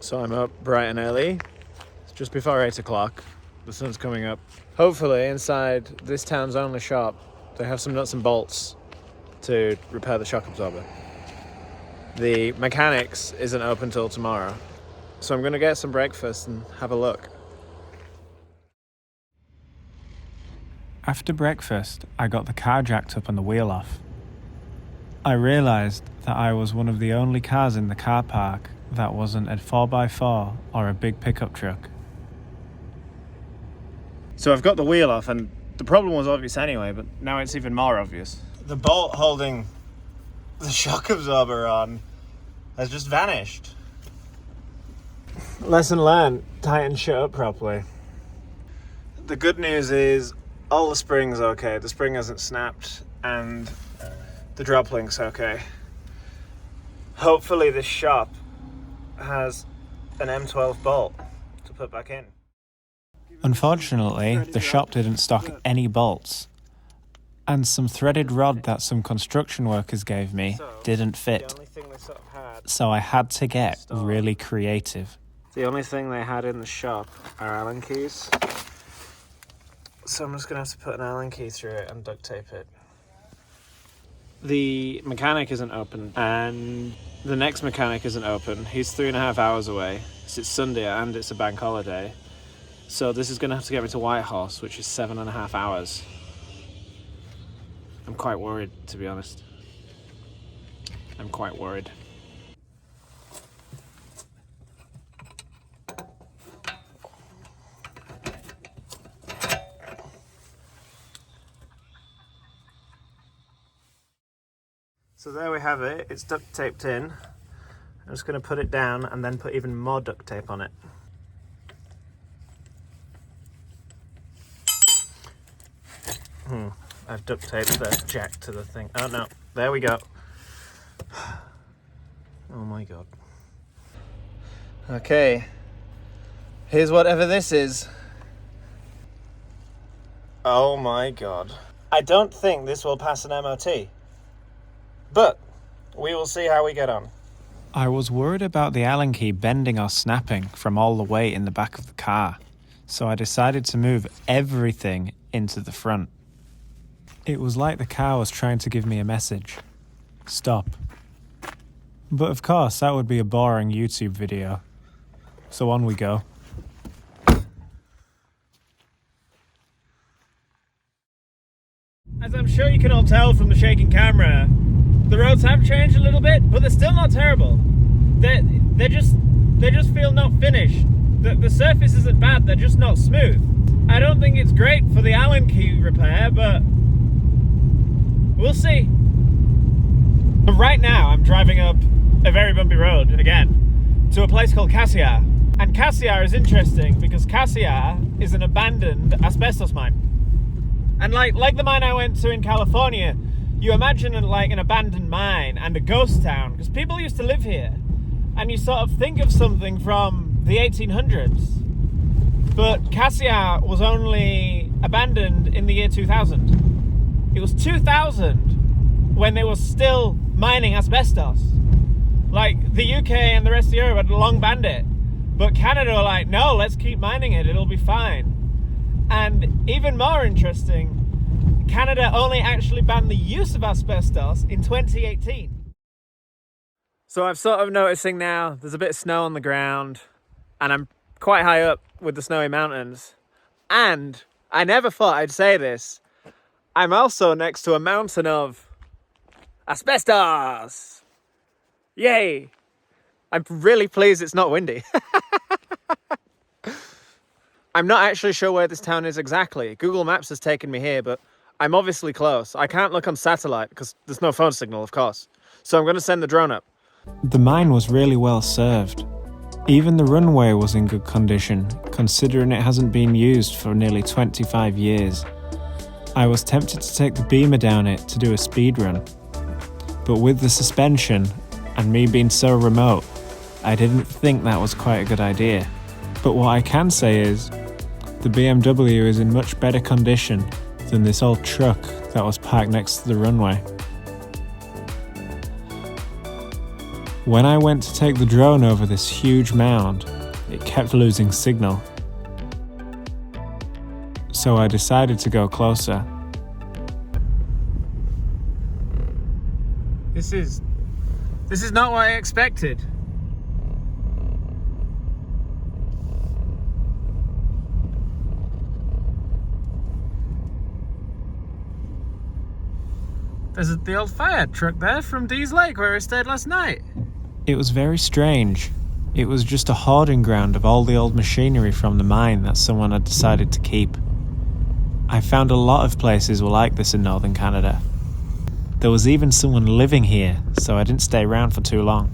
So I'm up bright and early. It's just before 8 o'clock. The sun's coming up. Hopefully inside this town's only shop, they have some nuts and bolts to repair the shock absorber. The mechanics isn't open till tomorrow. So I'm gonna get some breakfast and have a look. After breakfast, I got the car jacked up and the wheel off. I realised that I was one of the only cars in the car park that wasn't a 4x4 or a big pickup truck. So I've got the wheel off, and the problem was obvious anyway, but now it's even more obvious. The bolt holding the shock absorber on has just vanished. Lesson learned, tighten shit up properly. The good news is all the spring's okay. The spring hasn't snapped and the drop link's okay. Hopefully this shop has an M12 bolt to put back in. Unfortunately, the shop didn't stock any bolts, and some threaded rod that some construction workers gave me didn't fit, so I had to get really creative. The only thing they had in the shop are Allen keys, so I'm just going to have to put an Allen key through it and duct tape it. The mechanic isn't open, and the next mechanic isn't open. He's 3.5 hours away. It's Sunday and it's a bank holiday. So this is going to have to get me to Whitehorse, which is 7.5 hours. I'm quite worried, to be honest. I'm quite worried. So there we have it. It's duct taped in. I'm just going to put it down and then put even more duct tape on it. I've duct taped the jack to the thing. Oh no, there we go. Oh my god. Okay, here's whatever this is. Oh my god. I don't think this will pass an MOT, but we will see how we get on. I was worried about the Allen key bending or snapping from all the weight in the back of the car, so I decided to move everything into the front. It was like the car was trying to give me a message. Stop. But of course, that would be a boring YouTube video. So on we go. As I'm sure you can all tell from the shaking camera, the roads have changed a little bit, but they're still not terrible. They just feel not finished. The surface isn't bad, they're just not smooth. I don't think it's great for the Allen key repair, but we'll see. But right now, I'm driving up a very bumpy road again to a place called Cassiar. And Cassiar is interesting because Cassiar is an abandoned asbestos mine. And like the mine I went to in California, you imagine an abandoned mine and a ghost town, because people used to live here. And you sort of think of something from the 1800s. But Cassiar was only abandoned in the year 2000. It was 2000 when they were still mining asbestos. Like, the UK and the rest of Europe had long banned it. But Canada were like, no, let's keep mining it, it'll be fine. And even more interesting, Canada only actually banned the use of asbestos in 2018. So I'm sort of noticing now there's a bit of snow on the ground, and I'm quite high up with the snowy mountains. And I never thought I'd say this, I'm also next to a mountain of asbestos. Yay! I'm really pleased it's not windy. I'm not actually sure where this town is exactly. Google Maps has taken me here, but I'm obviously close. I can't look on satellite because there's no phone signal, of course. So I'm going to send the drone up. The mine was really well served. Even the runway was in good condition, considering it hasn't been used for nearly 25 years. I was tempted to take the beamer down it to do a speed run, but with the suspension and me being so remote, I didn't think that was quite a good idea. But what I can say is, the BMW is in much better condition than this old truck that was parked next to the runway. When I went to take the drone over this huge mound, it kept losing signal. So I decided to go closer. This is not what I expected. There's the old fire truck there from Dee's Lake where I stayed last night. It was very strange. It was just a hoarding ground of all the old machinery from the mine that someone had decided to keep. I found a lot of places were like this in northern Canada. There was even someone living here, so I didn't stay around for too long.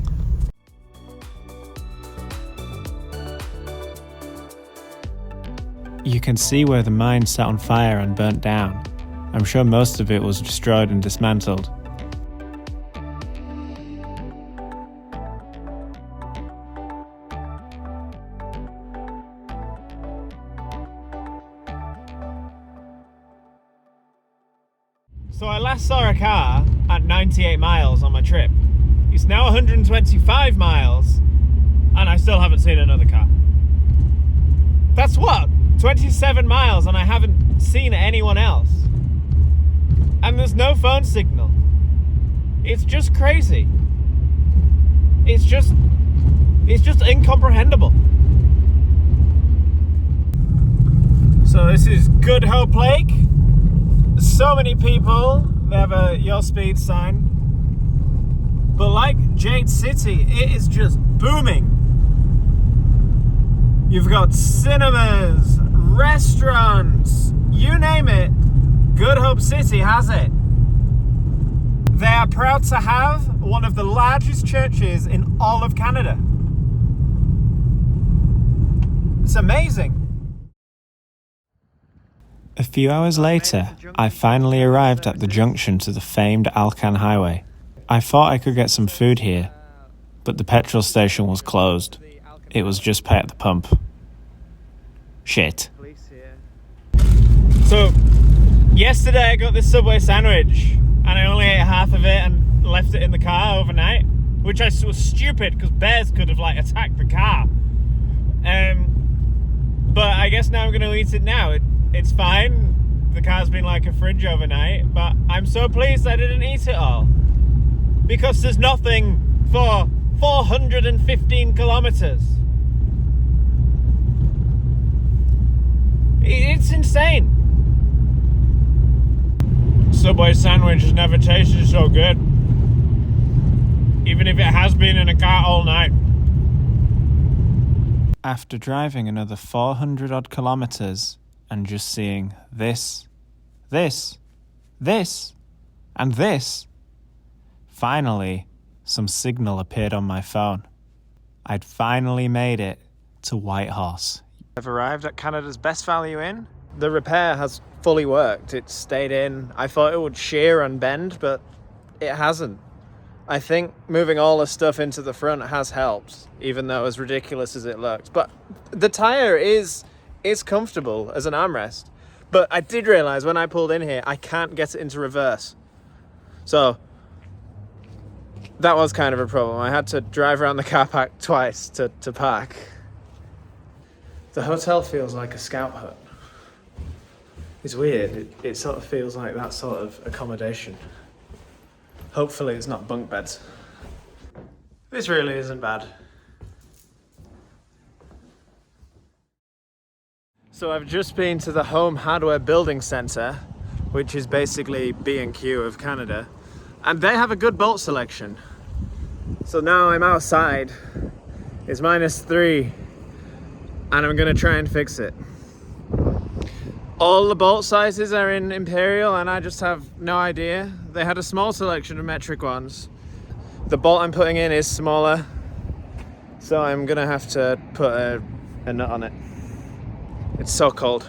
You can see where the mine set on fire and burnt down. I'm sure most of it was destroyed and dismantled. So I last saw a car at 98 miles on my trip. It's now 125 miles and I still haven't seen another car. That's what? 27 miles and I haven't seen anyone else. And there's no phone signal. It's just crazy. It's just incomprehensible. So this is Good Hope Lake. So many people, they have a your speed sign. But like Jade City, it is just booming. You've got cinemas, restaurants, you name it. Good Hope City has it. They are proud to have one of the largest churches in all of Canada. It's amazing. A few hours later, I finally arrived at the junction to the famed Alcan Highway. I thought I could get some food here, but the petrol station was closed. It was just pay at the pump. Shit. So, yesterday I got this Subway sandwich and I only ate half of it and left it in the car overnight, which I was stupid because bears could have like attacked the car. But I guess now I'm going to eat it now. It's fine. The car's been like a fridge overnight, but I'm so pleased I didn't eat it all because there's nothing for 415 kilometers. It's insane. Subway sandwich has never tasted so good, even if it has been in a car all night. After driving another 400 odd kilometers and just seeing this, and this, finally some signal appeared on my phone. I'd finally made it to Whitehorse. I've arrived at Canada's best value inn. The repair has fully worked. It's stayed in. I thought it would shear and bend, but it hasn't. I think moving all the stuff into the front has helped, even though as ridiculous as it looked. But the tire is comfortable as an armrest. But I did realize when I pulled in here, I can't get it into reverse. So that was kind of a problem. I had to drive around the car park twice to park. The hotel feels like a scout hut. It's weird. It sort of feels like that sort of accommodation. Hopefully it's not bunk beds. This really isn't bad. So I've just been to the Home Hardware Building Centre, which is basically B&Q of Canada, and they have a good bolt selection. So now I'm outside. It's -3, and I'm gonna try and fix it. All the bolt sizes are in Imperial and I just have no idea. They had a small selection of metric ones. The bolt I'm putting in is smaller, so I'm gonna have to put a nut on it. It's so cold.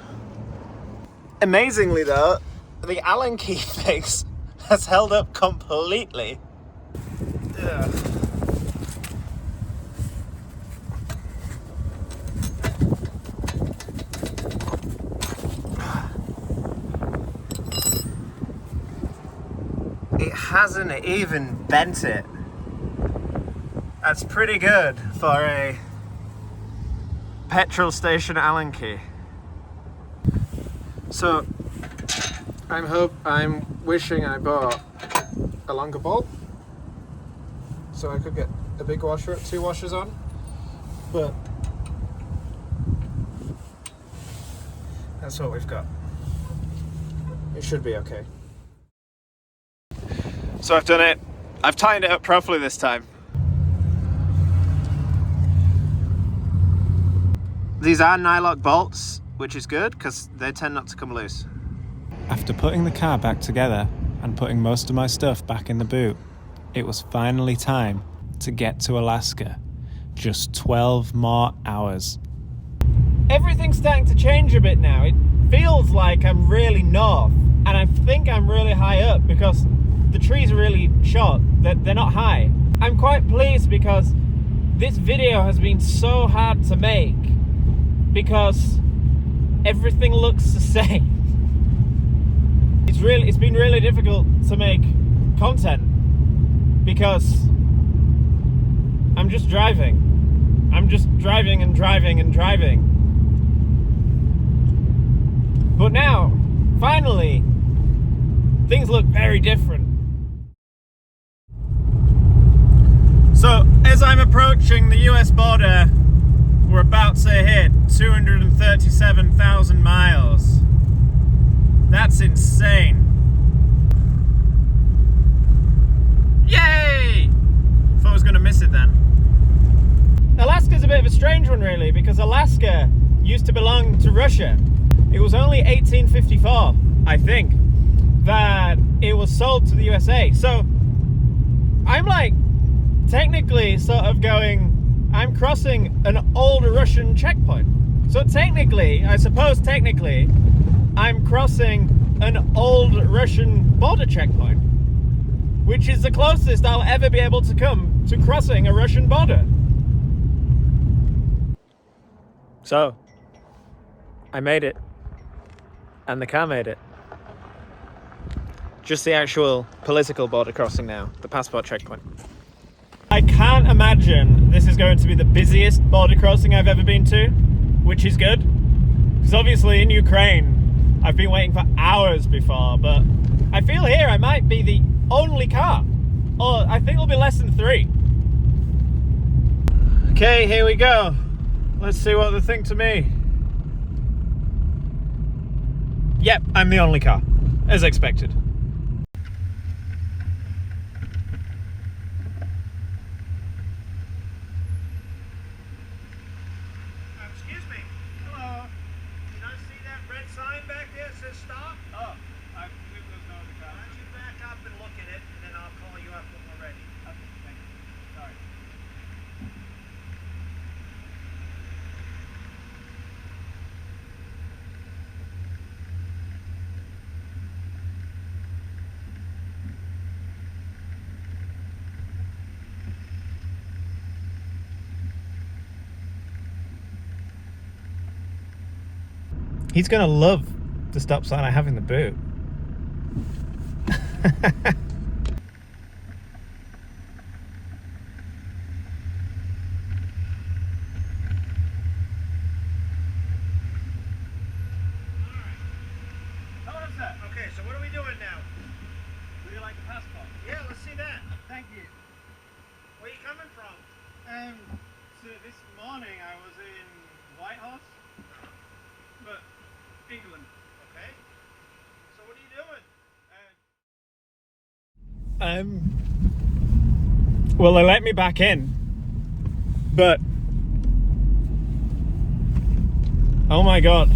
Amazingly though, the Allen key fix has held up completely. Ugh. It hasn't even bent it. That's pretty good for a petrol station Allen key. So I'm wishing I bought a longer bolt so I could get a big washer, 2 washers on, but that's what we've got. It should be okay. So I've done it. I've tightened it up properly this time. These are nylock bolts, which is good because they tend not to come loose. After putting the car back together and putting most of my stuff back in the boot, it was finally time to get to Alaska. Just 12 more hours. Everything's starting to change a bit now. It feels like I'm really north, and I think I'm really high up because the trees are really short. They're not high. I'm quite pleased because this video has been so hard to make because everything looks the same. It's been really difficult to make content because I'm just driving. I'm just driving and driving and driving. But now, finally, things look very different. So, as I'm approaching the US border, we're about to hit 237,000 miles. That's insane. Yay! Thought I was going to miss it then. Alaska's a bit of a strange one really, because Alaska used to belong to Russia. It was only 1854, I think, that it was sold to the USA. So I'm like technically sort of going, I'm crossing an old Russian checkpoint. So technically, I suppose technically, I'm crossing an old Russian border checkpoint, which is the closest I'll ever be able to come to crossing a Russian border. So, I made it, and the car made it. Just the actual political border crossing now, the passport checkpoint. I can't imagine this is going to be the busiest border crossing I've ever been to, which is good, because obviously in Ukraine, I've been waiting for hours before, but I feel here I might be the only car, or I think it'll be less than 3. Okay, here we go. Let's see what they think to me. Yep, I'm the only car, as expected. Excuse me. Hello. Did I see that red sign back there that says stop? Oh, I believe there's no other car. Why don't you back up and look at it, and then I'll call you up when we're ready. Okay, thank you. Sorry. He's gonna love the stop sign I have in the boot. Okay, so what are we doing now? Would you like a passport? Yeah, let's see that. Thank you. Where are you coming from? So this morning I was in Whitehorse, but England. Okay. So what are you doing? Well, they let me back in, but oh my god.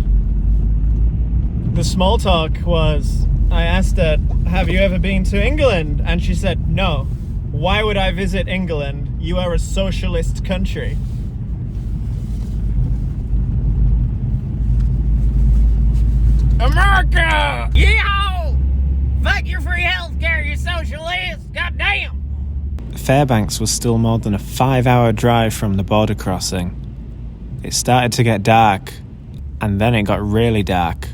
The small talk was, I asked her, have you ever been to England? And she said, no. Why would I visit England? You are a socialist country. America! Yeehaw! Fuck your free healthcare, you socialist! Goddamn! Fairbanks was still more than a 5-hour drive from the border crossing. It started to get dark, and then it got really dark.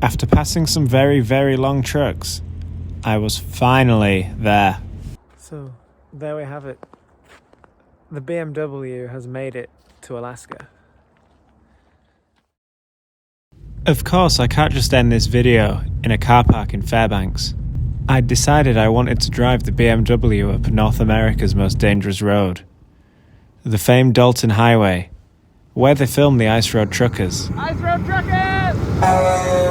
After passing some very, very long trucks, I was finally there. So, there we have it. The BMW has made it to Alaska. Of course, I can't just end this video in a car park in Fairbanks. I'd decided I wanted to drive the BMW up North America's most dangerous road, the famed Dalton Highway, where they filmed the Ice Road Truckers. Ice Road Truckers!